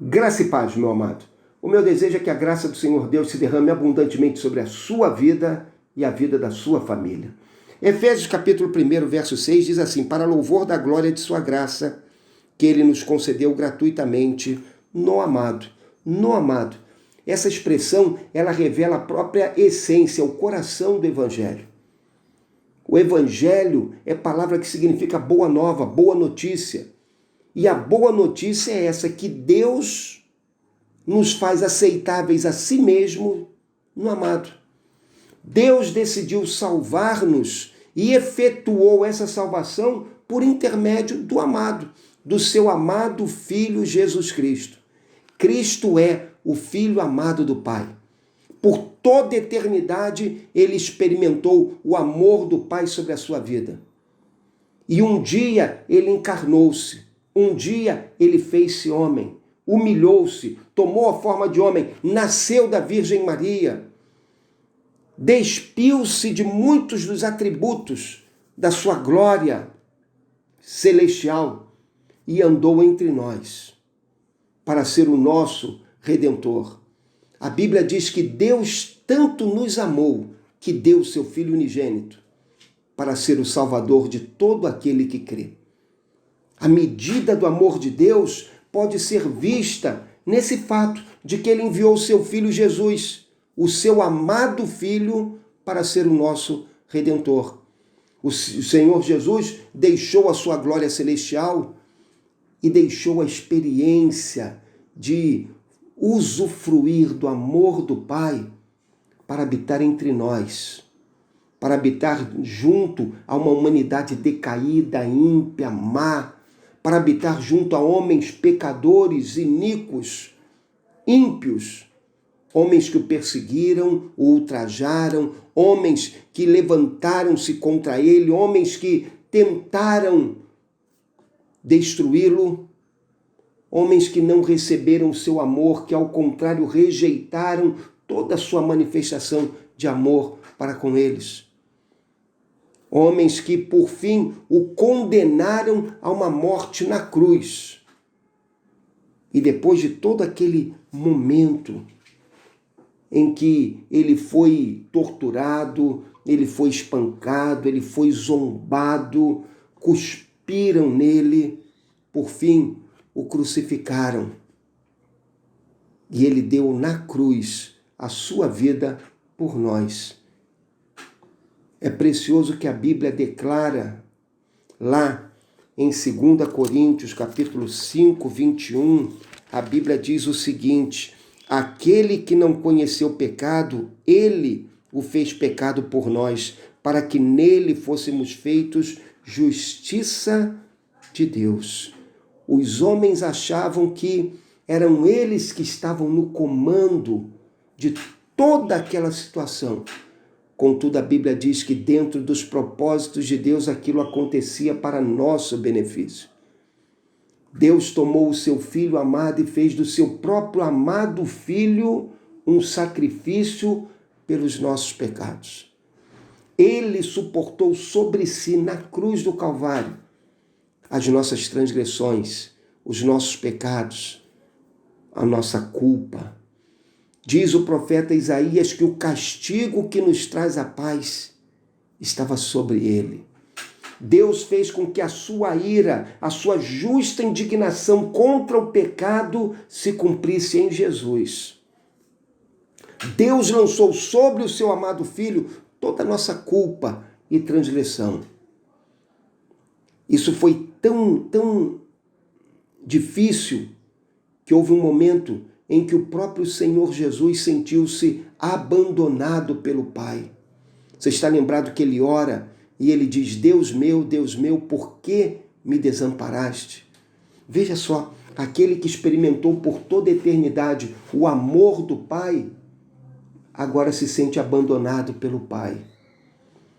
Graça e paz, meu amado. O meu desejo é que a graça do Senhor Deus se derrame abundantemente sobre a sua vida e a vida da sua família. Efésios capítulo 1, verso 6 diz assim: para louvor da glória de sua graça, que ele nos concedeu gratuitamente no amado. No amado. Essa expressão, ela revela a própria essência, o coração do Evangelho. O Evangelho é palavra que significa boa nova, boa notícia. E a boa notícia é essa, que Deus nos faz aceitáveis a si mesmo no amado. Deus decidiu salvar-nos e efetuou essa salvação por intermédio do amado, do seu amado Filho Jesus Cristo. Cristo é o Filho amado do Pai. Por toda eternidade, ele experimentou o amor do Pai sobre a sua vida. E um dia ele encarnou-se. Um dia ele fez-se homem, humilhou-se, tomou a forma de homem, nasceu da Virgem Maria, despiu-se de muitos dos atributos da sua glória celestial e andou entre nós para ser o nosso Redentor. A Bíblia diz que Deus tanto nos amou que deu o seu Filho unigênito para ser o Salvador de todo aquele que crê. A medida do amor de Deus pode ser vista nesse fato de que ele enviou o seu Filho Jesus, o seu amado Filho, para ser o nosso Redentor. O Senhor Jesus deixou a sua glória celestial e deixou a experiência de usufruir do amor do Pai para habitar entre nós, para habitar junto a uma humanidade decaída, ímpia, má, para habitar junto a homens pecadores, iníquos, ímpios, homens que o perseguiram, o ultrajaram, homens que levantaram-se contra ele, homens que tentaram destruí-lo, homens que não receberam o seu amor, que ao contrário rejeitaram toda a sua manifestação de amor para com eles. Homens que, por fim, o condenaram a uma morte na cruz. E depois de todo aquele momento em que ele foi torturado, ele foi espancado, ele foi zombado, cuspiram nele, por fim, o crucificaram. E ele deu na cruz a sua vida por nós. É precioso que a Bíblia declara lá em 2 Coríntios, capítulo 5, 21, a Bíblia diz o seguinte: aquele que não conheceu o pecado, ele o fez pecado por nós, para que nele fôssemos feitos justiça de Deus. Os homens achavam que eram eles que estavam no comando de toda aquela situação. Contudo, a Bíblia diz que dentro dos propósitos de Deus aquilo acontecia para nosso benefício. Deus tomou o seu Filho amado e fez do seu próprio amado Filho um sacrifício pelos nossos pecados. Ele suportou sobre si, na cruz do Calvário, as nossas transgressões, os nossos pecados, a nossa culpa. Diz o profeta Isaías que o castigo que nos traz a paz estava sobre ele. Deus fez com que a sua ira, a sua justa indignação contra o pecado se cumprisse em Jesus. Deus lançou sobre o seu amado Filho toda a nossa culpa e transgressão. Isso foi tão difícil que houve um momento em que o próprio Senhor Jesus sentiu-se abandonado pelo Pai. Você está lembrado que ele ora e ele diz: Deus meu, por que me desamparaste? Veja só, aquele que experimentou por toda a eternidade o amor do Pai, agora se sente abandonado pelo Pai.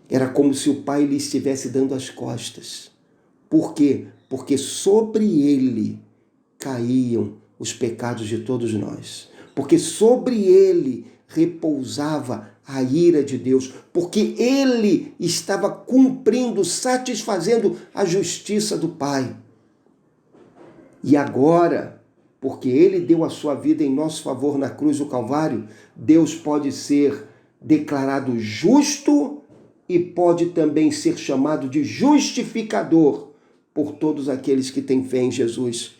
Era como se o Pai lhe estivesse dando as costas. Por quê? Porque sobre ele caíam os pecados de todos nós. Porque sobre ele repousava a ira de Deus. Porque ele estava cumprindo, satisfazendo a justiça do Pai. E agora, porque ele deu a sua vida em nosso favor na cruz do Calvário, Deus pode ser declarado justo e pode também ser chamado de justificador por todos aqueles que têm fé em Jesus.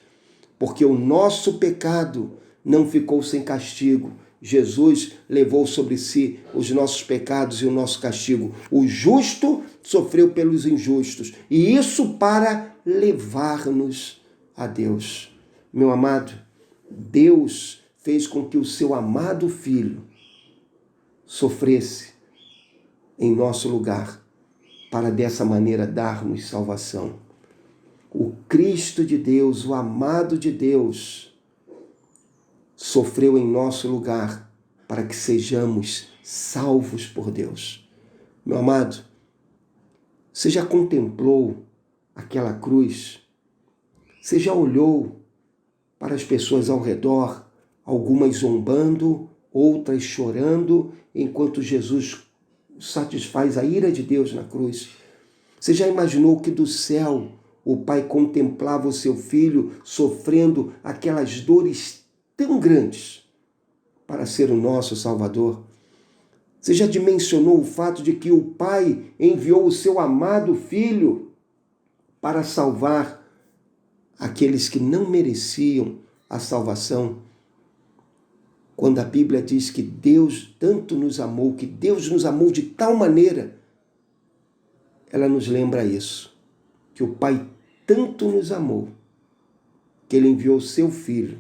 Porque o nosso pecado não ficou sem castigo. Jesus levou sobre si os nossos pecados e o nosso castigo. O justo sofreu pelos injustos. E isso para levar-nos a Deus. Meu amado, Deus fez com que o seu amado Filho sofresse em nosso lugar, para dessa maneira dar-nos salvação. O Cristo de Deus, o amado de Deus, sofreu em nosso lugar para que sejamos salvos por Deus. Meu amado, você já contemplou aquela cruz? Você já olhou para as pessoas ao redor, algumas zombando, outras chorando, enquanto Jesus satisfaz a ira de Deus na cruz? Você já imaginou que do céu o Pai contemplava o seu Filho sofrendo aquelas dores tão grandes para ser o nosso Salvador? Você já dimensionou o fato de que o Pai enviou o seu amado Filho para salvar aqueles que não mereciam a salvação? Quando a Bíblia diz que Deus tanto nos amou, que Deus nos amou de tal maneira, ela nos lembra isso, que o Pai tanto nos amou, que Ele enviou o seu Filho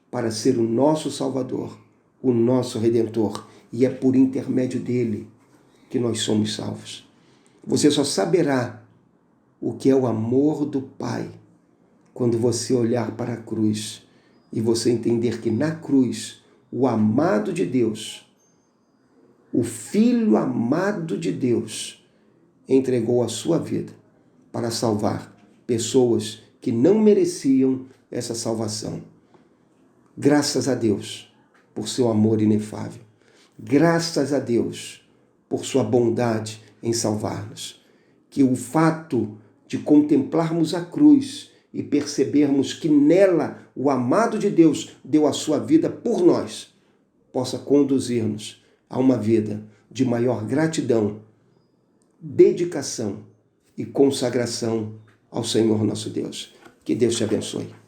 para ser o nosso Salvador, o nosso Redentor, e é por intermédio dele que nós somos salvos. Você só saberá o que é o amor do Pai quando você olhar para a cruz e você entender que na cruz o amado de Deus, o Filho amado de Deus, entregou a sua vida para salvar pessoas que não mereciam essa salvação. Graças a Deus por seu amor inefável. Graças a Deus por sua bondade em salvar-nos. Que o fato de contemplarmos a cruz e percebermos que nela o amado de Deus deu a sua vida por nós, possa conduzir-nos a uma vida de maior gratidão, dedicação e consagração ao Senhor nosso Deus. Que Deus te abençoe.